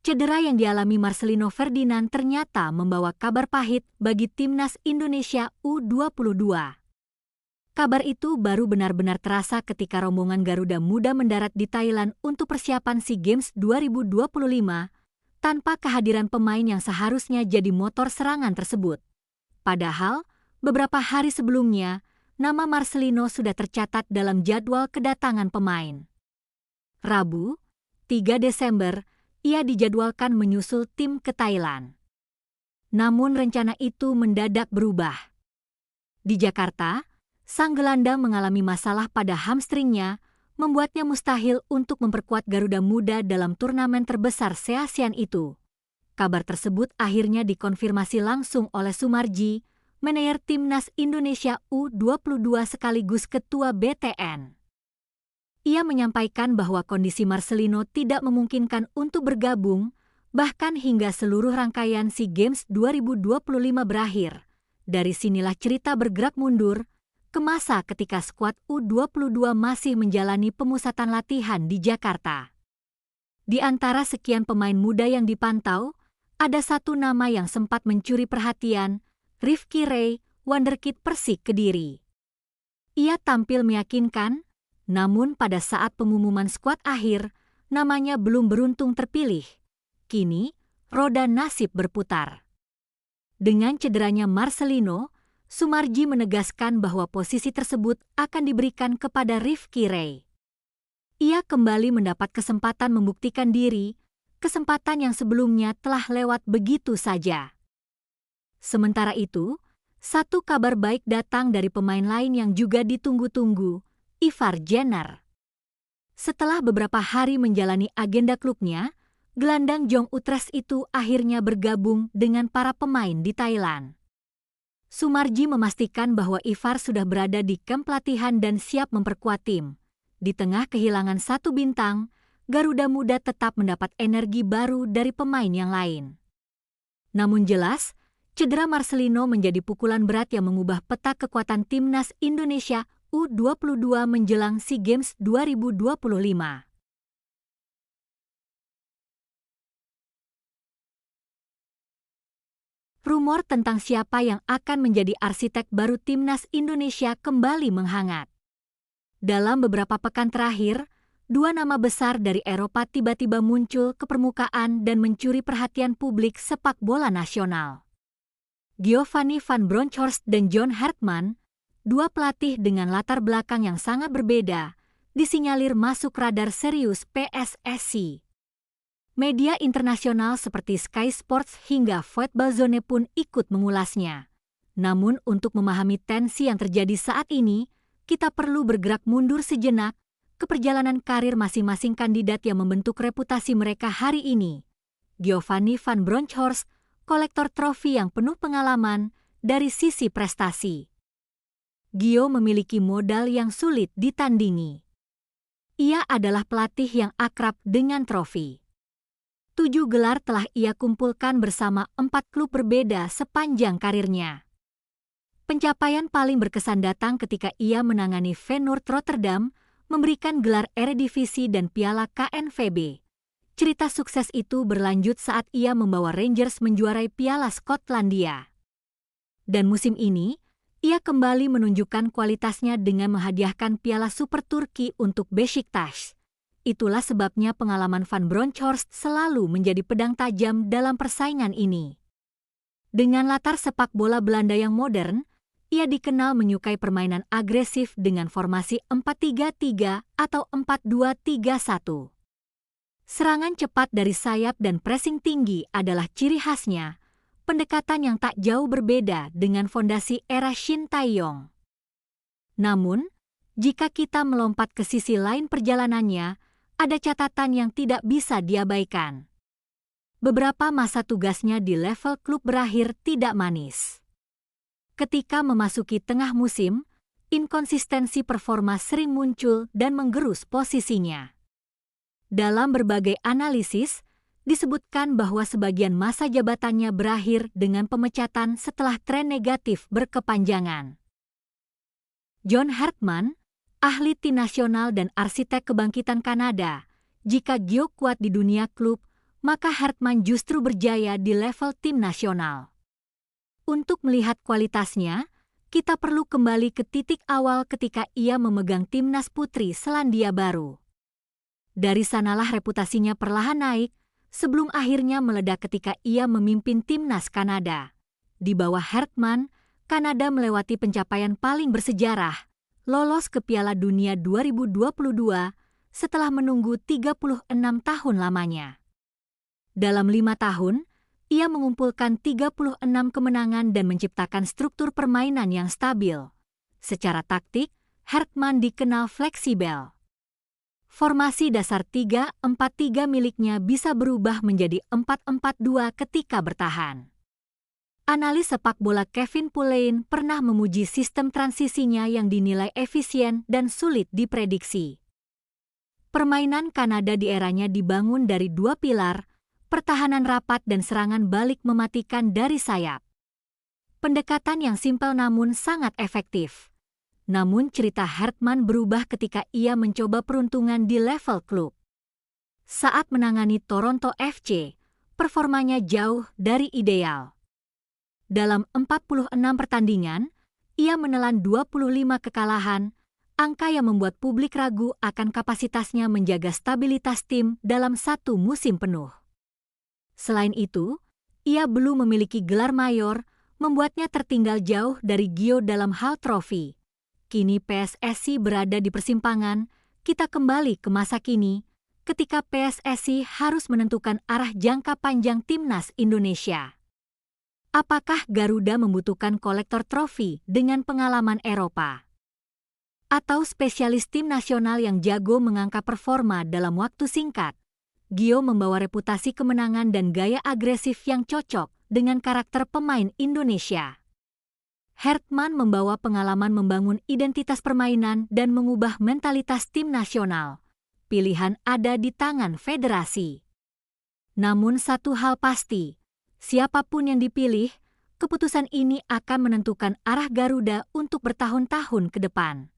Cedera yang dialami Marcelino Ferdinand ternyata membawa kabar pahit bagi timnas Indonesia U22. Kabar itu baru benar-benar terasa ketika rombongan Garuda Muda mendarat di Thailand untuk persiapan SEA Games 2025 tanpa kehadiran pemain yang seharusnya jadi motor serangan tersebut. Padahal, beberapa hari sebelumnya, nama Marcelino sudah tercatat dalam jadwal kedatangan pemain. Rabu, 3 Desember, ia dijadwalkan menyusul tim ke Thailand. Namun rencana itu mendadak berubah. Di Jakarta, sang gelandang mengalami masalah pada hamstringnya, membuatnya mustahil untuk memperkuat Garuda Muda dalam turnamen terbesar se-ASEAN itu. Kabar tersebut akhirnya dikonfirmasi langsung oleh Sumarji, manajer timnas Indonesia U22 sekaligus ketua BTN. Ia menyampaikan bahwa kondisi Marcelino tidak memungkinkan untuk bergabung, bahkan hingga seluruh rangkaian SEA Games 2025 berakhir. Dari sinilah cerita bergerak mundur ke masa ketika skuad U22 masih menjalani pemusatan latihan di Jakarta. Di antara sekian pemain muda yang dipantau, ada satu nama yang sempat mencuri perhatian, Rifki Ray, wonderkid Persik Kediri. Ia tampil meyakinkan, namun pada saat pengumuman skuad akhir, namanya belum beruntung terpilih. Kini, roda nasib berputar. Dengan cederanya Marcelino, Sumarji menegaskan bahwa posisi tersebut akan diberikan kepada Rifki Ray. Ia kembali mendapat kesempatan membuktikan diri, kesempatan yang sebelumnya telah lewat begitu saja. Sementara itu, satu kabar baik datang dari pemain lain yang juga ditunggu-tunggu, Ivar Jenner. Setelah beberapa hari menjalani agenda klubnya, gelandang Jong Utrecht itu akhirnya bergabung dengan para pemain di Thailand. Sumarji memastikan bahwa Ivar sudah berada di kamp latihan dan siap memperkuat tim. Di tengah kehilangan satu bintang, Garuda Muda tetap mendapat energi baru dari pemain yang lain. Namun jelas, cedera Marcelino menjadi pukulan berat yang mengubah peta kekuatan timnas Indonesia U22 menjelang SEA Games 2025. Rumor tentang siapa yang akan menjadi arsitek baru timnas Indonesia kembali menghangat. Dalam beberapa pekan terakhir, dua nama besar dari Eropa tiba-tiba muncul ke permukaan dan mencuri perhatian publik sepak bola nasional. Giovanni van Bronckhorst dan John Hartman, dua pelatih dengan latar belakang yang sangat berbeda, disinyalir masuk radar serius PSSI. Media internasional seperti Sky Sports hingga Voetbalzone pun ikut mengulasnya. Namun untuk memahami tensi yang terjadi saat ini, kita perlu bergerak mundur sejenak ke perjalanan karir masing-masing kandidat yang membentuk reputasi mereka hari ini. Giovanni van Bronckhorst, kolektor trofi yang penuh pengalaman dari sisi prestasi. Gio memiliki modal yang sulit ditandingi. Ia adalah pelatih yang akrab dengan trofi. 7 gelar telah ia kumpulkan bersama 4 klub berbeda sepanjang karirnya. Pencapaian paling berkesan datang ketika ia menangani Feyenoord Rotterdam, memberikan gelar Eredivisie dan Piala KNVB. Cerita sukses itu berlanjut saat ia membawa Rangers menjuarai Piala Skotlandia. Dan musim ini, ia kembali menunjukkan kualitasnya dengan menghadiahkan Piala Super Turki untuk Beşiktaş. Itulah sebabnya pengalaman Van Bronckhorst selalu menjadi pedang tajam dalam persaingan ini. Dengan latar sepak bola Belanda yang modern, ia dikenal menyukai permainan agresif dengan formasi 4-3-3 atau 4-2-3-1. Serangan cepat dari sayap dan pressing tinggi adalah ciri khasnya, pendekatan yang tak jauh berbeda dengan fondasi era Shin Tae-yong. Namun, jika kita melompat ke sisi lain perjalanannya, ada catatan yang tidak bisa diabaikan. Beberapa masa tugasnya di level klub berakhir tidak manis. Ketika memasuki tengah musim, inkonsistensi performa sering muncul dan menggerus posisinya. Dalam berbagai analisis, disebutkan bahwa sebagian masa jabatannya berakhir dengan pemecatan setelah tren negatif berkepanjangan. John Hartman, ahli tim nasional dan arsitek kebangkitan Kanada, jika Gio kuat di dunia klub, maka Hartman justru berjaya di level tim nasional. Untuk melihat kualitasnya, kita perlu kembali ke titik awal ketika ia memegang timnas putri Selandia Baru. Dari sanalah reputasinya perlahan naik, sebelum akhirnya meledak ketika ia memimpin timnas Kanada. Di bawah Hartman, Kanada melewati pencapaian paling bersejarah, lolos ke Piala Dunia 2022 setelah menunggu 36 tahun lamanya. Dalam 5 tahun, ia mengumpulkan 36 kemenangan dan menciptakan struktur permainan yang stabil. Secara taktik, Hartman dikenal fleksibel. Formasi dasar 3-4-3 miliknya bisa berubah menjadi 4-4-2 ketika bertahan. Analis sepak bola Kevin Pullein pernah memuji sistem transisinya yang dinilai efisien dan sulit diprediksi. Permainan Kanada di eranya dibangun dari 2 pilar, pertahanan rapat dan serangan balik mematikan dari sayap. Pendekatan yang simpel namun sangat efektif. Namun cerita Hartman berubah ketika ia mencoba peruntungan di level klub. Saat menangani Toronto FC, performanya jauh dari ideal. Dalam 46 pertandingan, ia menelan 25 kekalahan, angka yang membuat publik ragu akan kapasitasnya menjaga stabilitas tim dalam satu musim penuh. Selain itu, ia belum memiliki gelar mayor, membuatnya tertinggal jauh dari Gio dalam hal trofi. Kini PSSI berada di persimpangan, kita kembali ke masa kini, ketika PSSI harus menentukan arah jangka panjang timnas Indonesia. Apakah Garuda membutuhkan kolektor trofi dengan pengalaman Eropa? Atau spesialis tim nasional yang jago mengangkat performa dalam waktu singkat? Gio membawa reputasi kemenangan dan gaya agresif yang cocok dengan karakter pemain Indonesia. Hartman membawa pengalaman membangun identitas permainan dan mengubah mentalitas tim nasional. Pilihan ada di tangan federasi. Namun satu hal pasti, siapapun yang dipilih, keputusan ini akan menentukan arah Garuda untuk bertahun-tahun ke depan.